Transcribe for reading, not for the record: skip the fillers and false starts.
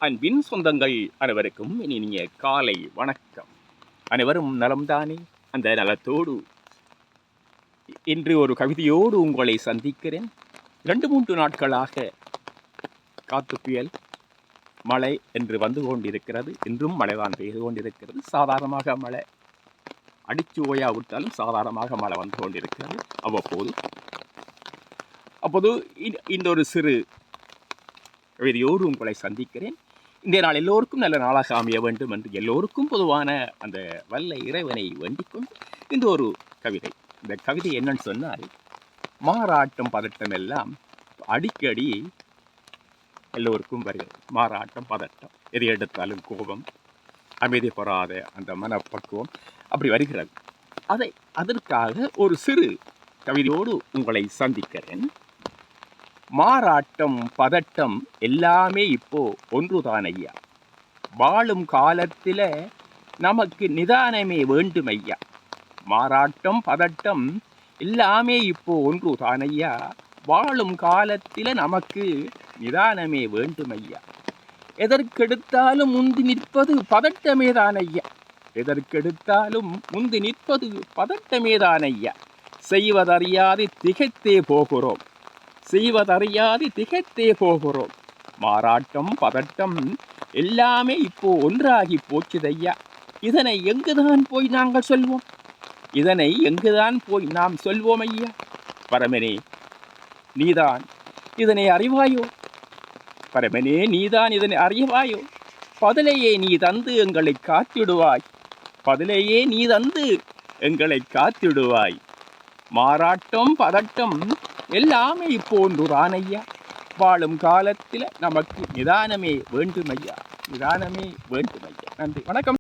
அன்பின் சொந்தங்கள் அனைவருக்கும் இனிய காலை வணக்கம். அனைவரும் நலம்தானே? அந்த நலத்தோடு இன்று ஒரு கவிதையோடு உங்களை சந்திக்கிறேன். 2-3 நாட்களாக காத்து புயல் மழை என்று வந்து கொண்டிருக்கிறது. இன்றும் மழைதான் பெய்து கொண்டிருக்கிறது. சாதாரணமாக மழை அடிச்சு ஓயாவிட்டாலும் சாதாரணமாக மழை வந்து கொண்டிருக்கிறது. அப்போது இந்த ஒரு சிறு கவிதையோடு உங்களை சந்திக்கிறேன். இந்த நாள் எல்லோருக்கும் நல்ல நாளாக அமைய வேண்டும் என்று எல்லோருக்கும் பொதுவான அந்த வல்ல இறைவனை வேண்டிக் கொண்டு இந்த ஒரு கவிதை. இந்த கவிதை என்னன்னு சொன்னால், மாறாட்டம் பதட்டம் எல்லாம் அடிக்கடி எல்லோருக்கும் வருகிறது. மாறாட்டம் பதட்டம், எதை எடுத்தாலும் கோபம், அமைதி பெறாத அந்த மனப்பக்குவம் அப்படி வருகிறது. அதற்காக ஒரு சிறு கவிதையோடு உங்களை சந்திக்கிறேன். மாறாட்டம் பதட்டம் எல்லாமே இப்போ ஒன்றுதான் ஐயா. வாழும் காலத்தில நமக்கு நிதானமே வேண்டும் ஐயா. மாறாட்டம் பதட்டம் எல்லாமே இப்போ ஒன்றுதான் ஐயா. வாழும் காலத்தில நமக்கு நிதானமே வேண்டும் ஐயா. எதற்கெடுத்தாலும் முந்தி நிற்பது பதட்டமேதான் ஐயா. எதற்கெடுத்தாலும் முந்தி நிற்பது பதட்டமேதான் ஐயா. செய்வதறியாது திகைத்தே போகிறோம். மாறாட்டம் பதட்டம் எல்லாமே இப்போ ஒன்றாகி போச்சுதையா. இதனை எங்குதான் போய் நாங்கள் சொல்வோம்? இதனை எங்குதான் போய் நாம் சொல்வோம் ஐயா? பரமனே நீதான் இதனை அறிவாயோ? பரமனே நீதான் இதனை அறிவாயோ? பதிலையே நீ தந்து எங்களை காத்திடுவாய். பதிலையே நீ தந்து எங்களை காத்திடுவாய். மாறாட்டம் பதட்டம் எல்லாமே இப்போ ஒன்றுதான் ஐயா. வாழும் காலத்தில் நமக்கு நிதானமே வேண்டும் ஐயா. நிதானமே வேண்டும் ஐயா. நன்றி, வணக்கம்.